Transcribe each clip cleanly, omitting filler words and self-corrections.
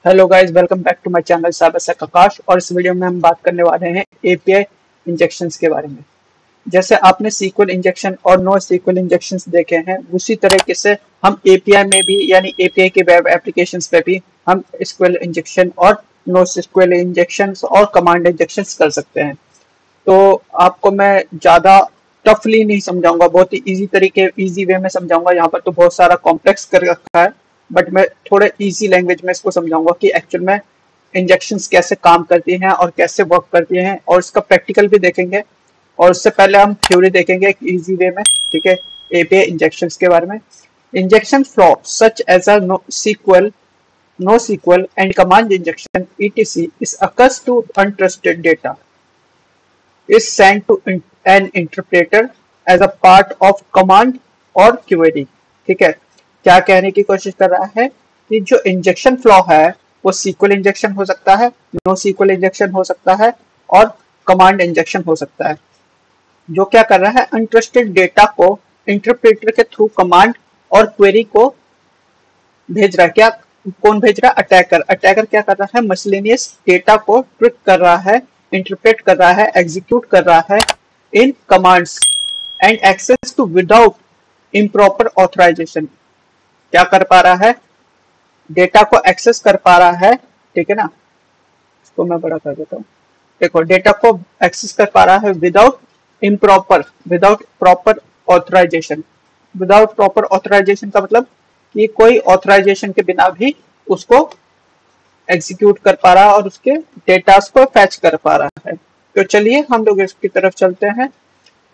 Hello guys, welcome back to my channel cyber sec Akash. और इस video में हम बात करने वाले हैं एपीआई इंजेक्शंस के बारे में। जैसे आपने सीक्वल इंजेक्शन और नो सीक्वल इंजेक्शंस देखे हैं, उसी तरीके से हम एपीआई में भी यानी एपीआई के वेब एप्लीकेशंस पे भी हम SQL इंजेक्शन और नो SQL इंजेक्शंस और कमांड इंजेक्शंस कर सकते हैं। तो आपको मैं ज़्यादा टफली नहीं समझाऊंगा, बहुत ही इजी वे में समझाऊंगा। यहाँ पर तो बहुत सारा कॉम्प्लेक्स कर रखा है, बट मैं थोड़े इजी लैंग्वेज में इसको समझाऊंगा कि एक्चुअल में इंजेक्शंस कैसे काम करती हैं और कैसे वर्क करती हैं, और इसका प्रैक्टिकल भी देखेंगे। और उससे पहले हम थ्योरी देखेंगे एक इजी वे में, ठीक है, एपीआई इंजेक्शंस के बारे में। Injection flaw such as a NoSQL and command injection etc is occurs to untrusted data is sent to an interpreter as a part of command और query। ठीक है, क्या कहने की कोशिश कर रहा है कि जो इंजेक्शन फ्लो है वो सीक्वल इंजेक्शन हो सकता है, नो सीक्वल इंजेक्शन हो सकता है और कमांड इंजेक्शन हो सकता है। जो क्या कर रहा है, अनट्रस्टेड डेटा को इंटरप्रेटर के थ्रू कमांड और क्वेरी को भेज रहा है। क्या कौन भेज रहा है? अटैकर। अटैकर क्या कर रहा है, मिसलेनियस डेटा को ट्रिक कर रहा है, इंटरप्रेट कर रहा है, एग्जीक्यूट कर रहा है इन commands and access to without improper authorization. क्या कर पा रहा है, डेटा को एक्सेस कर पा रहा है, ठीक है ना। इसको मैं बड़ा कर देता हूँ। देखो, डेटा को एक्सेस कर पा रहा है without proper authorisation. Without proper authorisation का मतलब कि कोई ऑथराइजेशन के बिना भी उसको एग्जीक्यूट कर पा रहा है और उसके डेटास को फैच कर पा रहा है। तो चलिए हम लोग इसकी तरफ चलते हैं।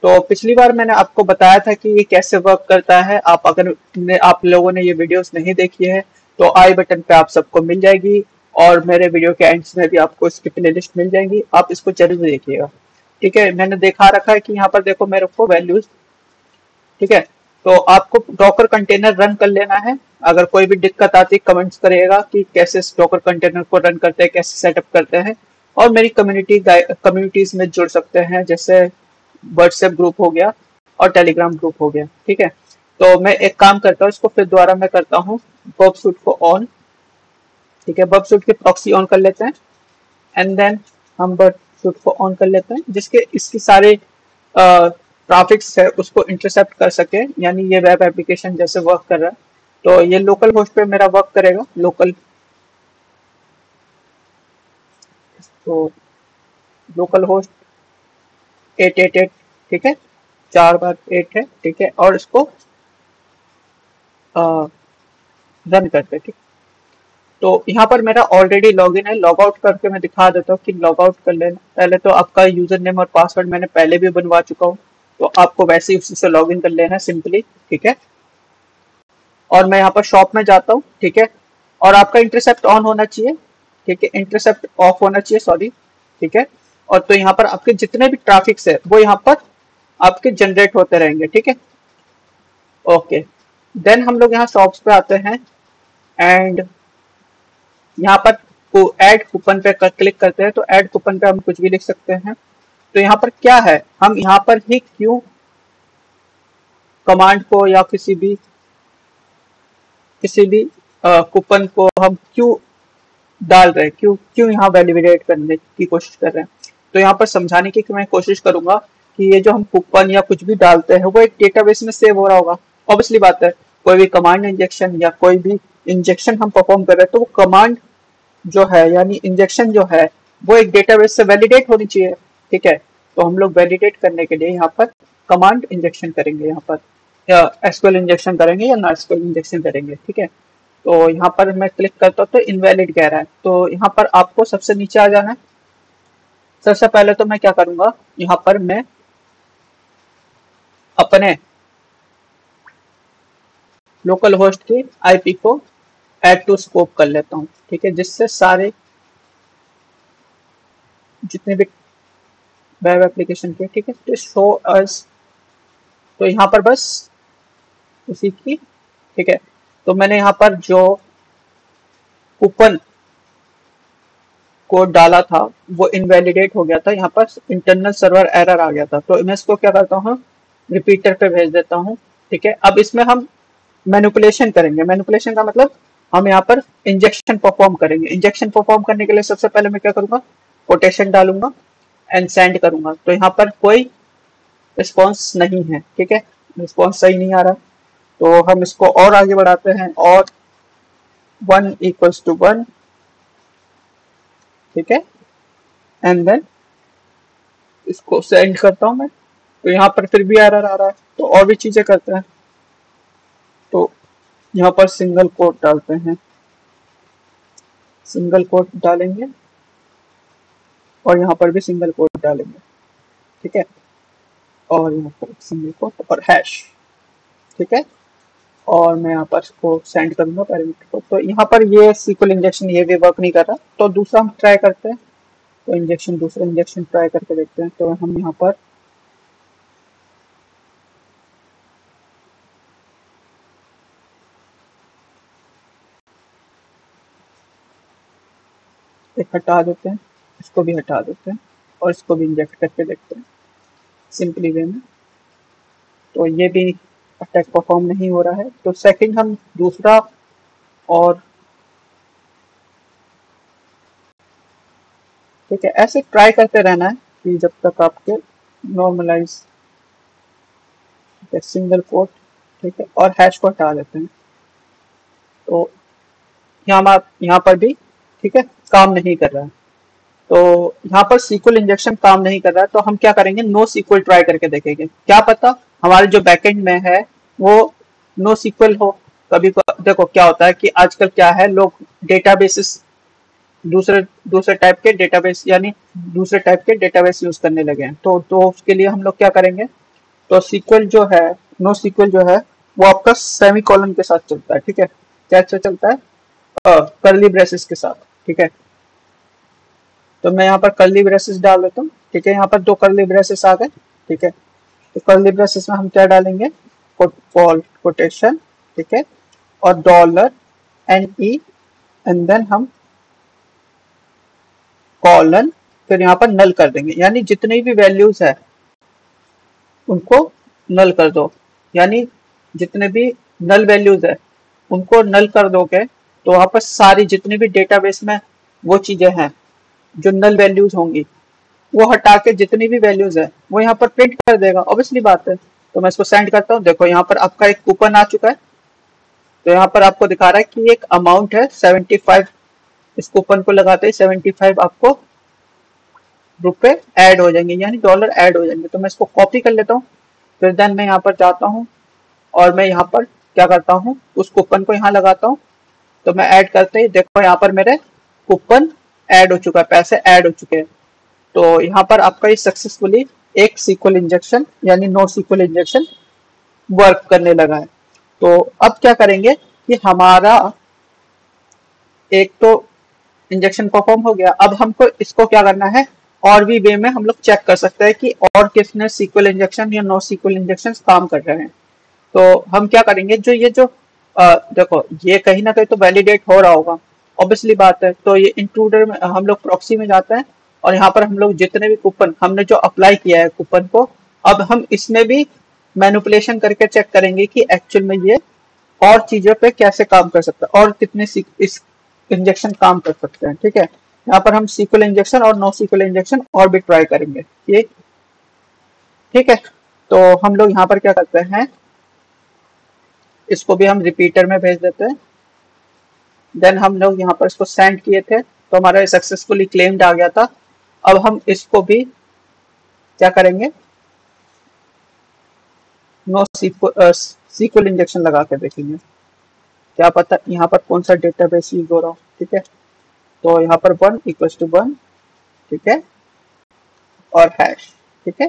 तो पिछली बार मैंने आपको बताया था कि ये कैसे वर्क करता है। आप लोगों ने ये वीडियोस नहीं देखी है तो आई बटन पे आप सबको मिल जाएगी, और मेरे वीडियो के एंड्स में भी आपको इसकी प्लेलिस्ट मिल जाएंगी, आप इसको जरूर देखिएगा। ठीक है, मैंने देखा रखा है कि यहाँ पर देखो मेरे को वैल्यूज, ठीक है। तो आपको डॉकर कंटेनर रन कर लेना है। अगर कोई भी दिक्कत आती कमेंट्स करिएगा कि कैसे इस डॉकर कंटेनर को रन करते हैं, कैसे सेटअप करते हैं। और मेरी कम्युनिटीज में जुड़ सकते हैं, जैसे व्हाट्सएप ग्रुप हो गया और टेलीग्राम ग्रुप हो गया। ठीक है, तो मैं एक काम करता हूँ, इसको फिर दोबारा मैं करता हूँ बर्ब सूट को ऑन। ठीक है, बर्ब सूट की प्रॉक्सी ऑन कर लेते हैं एंड देन हम बर्ब सूट को ऑन कर लेते हैं, जिसके इसकी सारे ट्रैफिक्स है उसको इंटरसेप्ट कर सके, यानी ये वेब एप्लीकेशन जैसे वर्क कर रहा है। तो ये लोकल होस्ट पे मेरा वर्क करेगा, लोकल होस्ट 888, ठीक है, 4 बार 8 है, ठीक है। और इसको रन करते हैं। ठीक, तो यहाँ पर मेरा ऑलरेडी लॉगिन है। लॉग आउट करके मैं दिखा देता हूँ कि लॉग आउट कर लेना। पहले तो आपका यूजर नेम और पासवर्ड मैंने पहले भी बनवा चुका हूँ, तो आपको वैसे ही उसी से लॉगिन कर लेना है सिंपली। ठीक है, और मैं यहाँ पर शॉप में जाता हूँ, ठीक है। और आपका इंटरसेप्ट ऑन होना चाहिए, ठीक है, इंटरसेप्ट ऑफ होना चाहिए, सॉरी, ठीक है। और तो यहाँ पर आपके जितने भी ट्रैफिक्स है वो यहाँ पर आपके जनरेट होते रहेंगे। ठीक है, ओके। देन हम लोग यहाँ शॉप्स पे आते हैं एंड यहाँ पर ऐड कूपन पे क्लिक करते हैं। तो ऐड कूपन पे हम कुछ भी लिख सकते हैं। तो यहाँ पर क्या है, हम यहाँ पर ही क्यों कमांड को या किसी भी कूपन को हम क्यों डाल रहे हैं, क्यों यहाँ वैलिडेट करने की कोशिश कर रहे हैं। तो यहाँ पर समझाने की मैं कोशिश करूंगा कि ये जो हम कूपन या कुछ भी डालते हैं वो एक डेटाबेस में सेव हो रहा होगा। ऑब्वियसली बात है, कोई भी कमांड इंजेक्शन या कोई भी इंजेक्शन हम परफॉर्म कर रहे हैं तो वो कमांड जो है यानी इंजेक्शन जो है वो एक डेटाबेस से वैलिडेट होनी चाहिए। ठीक है, तो हम लोग वैलिडेट करने के लिए यहाँ पर कमांड इंजेक्शन करेंगे, यहाँ पर या एसक्यूएल इंजेक्शन करेंगे या नॉन एसक्यूएल इंजेक्शन करेंगे। ठीक है, तो यहाँ पर मैं क्लिक करता हूँ तो इनवैलिड कह रहा है। तो यहाँ पर आपको सबसे नीचे आ जाना है। सबसे पहले तो मैं क्या करूंगा, यहाँ पर मैं अपने लोकल होस्ट की आईपी को ऐड टू स्कोप कर लेता हूँ। ठीक है, जिससे सारे जितने भी वेब एप्लीकेशन के, ठीक है, तो शो अस, तो यहाँ पर बस उसी की, ठीक है। तो मैंने यहाँ पर जो कूपन कोड डाला था वो इनवैलिडेट हो गया था, यहाँ पर इंटरनल सर्वर एरर आ गया था। तो मैं इसको क्या करता हूँ, रिपीटर पे भेज देता हूँ। ठीक है, अब इसमें हम मैनिपुलेशन करेंगे। मैनिपुलेशन का मतलब हम यहाँ पर इंजेक्शन परफॉर्म करेंगे। इंजेक्शन परफॉर्म करने के लिए सबसे पहले मैं क्या करूंगा, कोटेशन डालूंगा एंड सेंड करूंगा। तो यहाँ पर कोई रिस्पॉन्स नहीं है, ठीक है, रिस्पॉन्स सही नहीं आ रहा। तो हम इसको और आगे बढ़ाते हैं, और 1 इक्वल्स टू 1, ठीक है, एंड देन इसको सेंड करता हूं मैं। तो यहाँ पर फिर भी एरर आ रहा है। तो और भी चीजें करते हैं। तो यहाँ पर सिंगल कोट डालते हैं, सिंगल कोट डालेंगे, और यहाँ पर भी सिंगल कोट डालेंगे, ठीक है, और यहाँ पर सिंगल कोट और हैश, ठीक है, और मैं यहाँ पर इसको सेंड करूंगा पैरामीटर को। तो यहाँ पर ये सीक्वल इंजेक्शन ये भी वर्क नहीं कर रहा। तो दूसरा हम ट्राई करते हैं। तो इंजेक्शन, दूसरा इंजेक्शन ट्राई करके देखते हैं। तो हम यहाँ पर एक हटा देते हैं, इसको भी हटा देते हैं, और इसको भी इंजेक्ट करके देखते हैं सिंपली वे में। तो ये भी अटैक परफॉर्म नहीं हो रहा है। तो सेकंड हम दूसरा, और ठीक है, ऐसे ट्राई करते रहना है कि जब तक आपके नॉर्मलाइज, सिंगल कोट, ठीक है, और हैश को हटा देते हैं। तो यहाँ पर भी, ठीक है, काम नहीं कर रहा है। तो यहाँ पर सीक्वल इंजेक्शन काम नहीं कर रहा है। तो हम क्या करेंगे, नो सीक्वल ट्राई करके देखेंगे। क्या पता हमारे जो बैकएंड में है वो नो सीक्वल हो। देखो क्या होता है कि आजकल क्या है, लोग डेटाबेसेस, दूसरे दूसरे टाइप के डेटाबेस, यानी दूसरे टाइप के डेटाबेस यूज करने लगे हैं। तो उसके लिए हम लोग क्या करेंगे, तो सीक्वल जो है, नो सीक्वल जो है, वो आपका सेमी कॉलन के साथ चलता है, ठीक है, कैसे चलता है, कर्ली ब्रेसेस के साथ, ठीक है। तो मैं यहाँ पर कर्ली ब्रेसेस डाल देता हूँ, ठीक है, यहाँ पर 2 कर्ली ब्रेसेस आ गए, ठीक है। तो कर्ली ब्रेसेस में हम क्या डालेंगे, कोटेशन, ठीक है, और dollar N E, and then हम कॉलन, फिर यहाँ पर नल कर देंगे, यानी जितनी भी वैल्यूज है उनको नल कर दो। यानी जितने भी नल वैल्यूज है उनको नल कर दोगे, तो वहां पर सारी जितनी भी डेटाबेस में वो चीजें हैं जो नल वैल्यूज होंगी, वो हटा के जितनी भी वैल्यूज है वो यहाँ पर प्रिंट कर देगा। ऑब्वियसली बात है। तो मैं इसको सेंड करता हूँ। देखो यहाँ पर आपका एक कूपन आ चुका है। तो यहाँ पर आपको दिखा रहा है कि एक अमाउंट है 75। इस कूपन को लगाते ही 75 आपको रुपए ऐड हो जाएंगे, यानी डॉलर ऐड हो जाएंगे। तो मैं इसको कॉपी कर लेता हूँ, फिर देन मैं यहाँ पर जाता हूँ, और मैं यहाँ पर क्या करता हूँ, उस कूपन को यहाँ लगाता हूँ। तो मैं ऐड करते ही देखो यहाँ पर मेरे कूपन ऐड हो चुका है, पैसे ऐड हो चुके हैं। तो यहाँ पर आपका ये सक्सेसफुली एक सीक्वल इंजेक्शन यानी नो सीक्वल इंजेक्शन वर्क करने लगा है। तो अब क्या करेंगे कि हमारा एक तो इंजेक्शन परफॉर्म हो गया। अब हमको इसको क्या करना है, और भी वे में हम लोग चेक कर सकते हैं कि और कितने सीक्वल इंजेक्शन या नो सीक्वल इंजेक्शन काम कर रहे हैं। तो हम क्या करेंगे, जो ये जो देखो ये कहीं ना कहीं तो वैलिडेट हो रहा होगा, ऑब्वियसली बात है। तो ये इंट्रूडर में हम लोग प्रॉक्सी में जाते हैं, और यहाँ पर हम लोग जितने भी कूपन हमने जो अप्लाई किया है कूपन को, अब हम इसमें भी मैनिपुलेशन करके चेक करेंगे कि एक्चुअल में ये और चीजों पे कैसे काम कर सकता है, और कितने इस इंजेक्शन काम कर सकते हैं, ठीक है। यहाँ पर हम सीक्वल इंजेक्शन और नो सीक्वल इंजेक्शन और भी ट्राई करेंगे, ये ठीक है। तो हम लोग यहाँ पर क्या करते हैं, इसको भी हम रिपीटर में भेज देते हैं। देन हम लोग यहाँ पर इसको सेंड किए थे, तो हमारा सक्सेसफुली क्लेम्ड आ गया था। अब हम इसको भी क्या करेंगे, नो सीक्वल इंजेक्शन लगा के देखेंगे, क्या पता यहाँ पर कौन सा डेटाबेस यूज हो रहा हो, ठीक है। तो यहाँ पर 1 इक्वल्स टू 1, ठीक है, और हैश, ठीक है,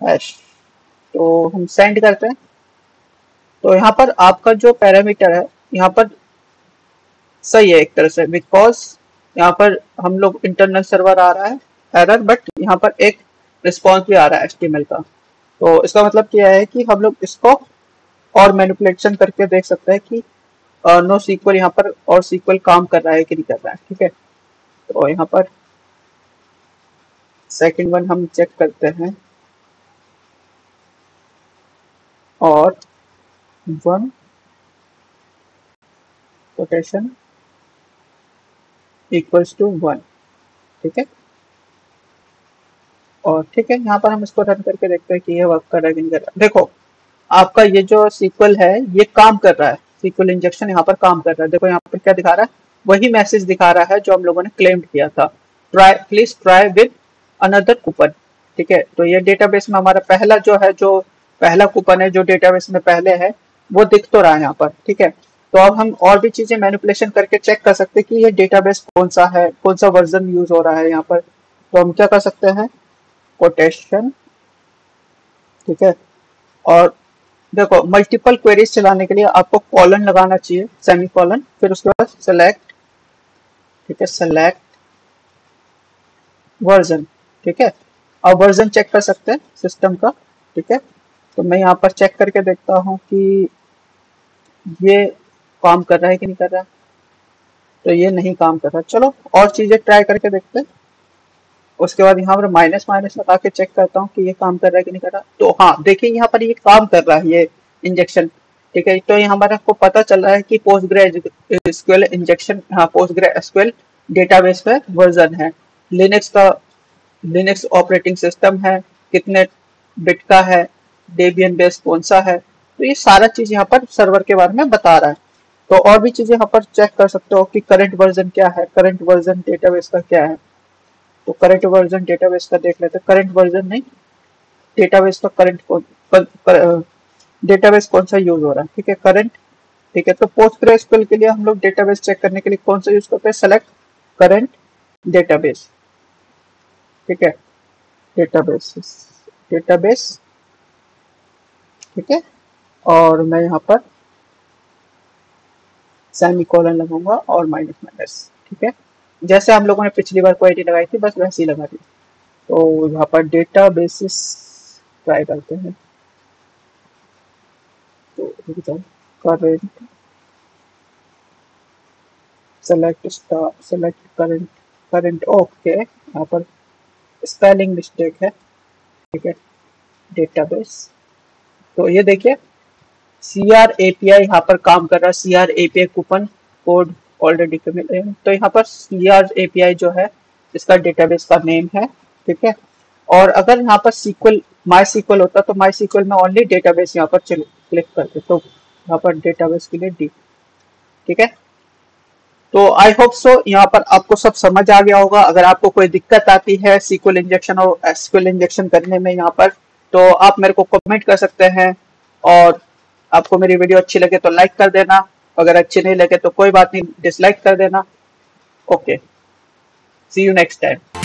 हैश। तो हम सेंड करते हैं। तो यहाँ पर आपका जो पैरामीटर है यहाँ पर सही है एक तरह से, बिकॉज यहाँ पर हम लोग इंटरनल सर्वर आ रहा है एरर, बट यहाँ पर एक रिस्पॉन्स भी आ रहा है HTML का। तो इसका मतलब क्या है कि हम लोग इसको और मैनिपुलेशन करके देख सकते हैं कि नो सीक्वल यहाँ पर और सीक्वल काम कर रहा है कि नहीं कर रहा है, ठीक है। तो यहाँ पर सेकंड वन हम चेक करते हैं, और 1 कोटेशन इक्वल्स टू 1, ठीक है। और ठीक है, यहाँ पर हम इसको रन करके देखते हैं कि ये वर्क कर रहा है कि नहीं कर रहा। देखो आपका ये जो सीक्वल है ये काम कर रहा है, सीक्वल इंजेक्शन यहाँ पर काम कर रहा है। देखो यहाँ पर क्या दिखा रहा है, वही मैसेज दिखा रहा है जो हम लोगों ने क्लेम किया था, try please try with another coupon, ठीक है। तो ये डेटाबेस में हमारा पहला जो है, जो पहला कूपन है जो डेटाबेस में पहले है वो दिख तो रहा है यहाँ पर, ठीक है। तो अब हम और भी चीजें मैनिपुलेशन करके चेक कर सकते हैं कि ये डेटाबेस कौन सा है, कौन सा वर्जन यूज हो रहा है यहाँ पर। तो हम क्या कर सकते हैं, कोटेशन, ठीक है। और देखो मल्टीपल क्वेरीज चलाने के लिए आपको कॉलन लगाना चाहिए, सेमी कॉलन, फिर उसके बाद सेलेक्ट, ठीक है, सेलेक्ट वर्जन, ठीक है। अब वर्जन चेक कर सकते हैं सिस्टम का, ठीक है। तो मैं यहाँ पर चेक करके देखता हूँ कि ये काम कर रहा है कि नहीं कर रहा। तो ये नहीं काम कर रहा, चलो और चीजें ट्राई करके देखते हैं। उसके बाद यहाँ पर माइनस माइनस लगा के चेक करता हूँ कि ये काम कर रहा है कि नहीं कर रहा। तो हाँ देखिए यहाँ पर ये काम कर रहा है, ये इंजेक्शन, ठीक है। तो यहाँ पर आपको पता चल रहा है कि पोस्टग्रेसक्यूएल इंजेक्शन, हाँ पोस्टग्रेसक्यूएल डेटाबेस पे वर्जन है, लिनक्स का, लिनक्स ऑपरेटिंग सिस्टम है, कितने बिट का है, डेबियन बेस कौन सा है। तो ये सारा चीज यहाँ पर सर्वर के बारे में बता रहा है। तो और भी चीजें यहाँ पर चेक कर सकते हो कि करंट वर्जन क्या है, करंट वर्जन डेटाबेस का क्या है। तो करंट वर्जन डेटाबेस का देख लेते हैं, करंट वर्जन नहीं, डेटाबेस का करंट डेटाबेस कौन सा यूज हो रहा है, ठीक है, करंट, ठीक है। तो पोस्टग्रेसक्यूएल के लिए हम लोग डेटाबेस चेक करने के लिए कौन सा यूज करते हैं, सेलेक्ट करंट डेटाबेस, ठीक है, डेटाबेस, डेटाबेस, ठीक है। और मैं यहाँ पर सेमी कॉलन लगाऊंगा और माइनस माइनस, ठीक है। जैसे हम लोगों ने पिछली बार क्वेरी लगाई थी बस वैसे ही लगा दी। तो यहाँ पर डेटाबेसिस ट्राई करते हैं। तो current, select star, select current, current, okay, यहाँ पर स्पेलिंग मिस्टेक है, ठीक है, डेटाबेस। तो ये देखिए CR API यहाँ पर काम कर रहा है, CR API coupon code already मिले हैं। तो यहाँ पर CR API जो है इसका डेटाबेस का नेम है, ठीक है। और अगर यहाँ पर SQL माई SQL होता तो माई SQL में ओनली डेटाबेस यहाँ पर क्लिक करते, तो यहाँ पर डेटाबेस के लिए D, ठीक है। तो आई होप सो यहाँ पर आपको सब समझ आ गया होगा। अगर आपको कोई दिक्कत आती है SQL इंजेक्शन और SQL इंजेक्शन करने में यहाँ पर, तो आप मेरे को कमेंट कर सकते हैं। और आपको मेरी वीडियो अच्छी लगे तो लाइक कर देना, अगर अच्छी नहीं लगे तो कोई बात नहीं, डिसलाइक कर देना। Okay, see you next time.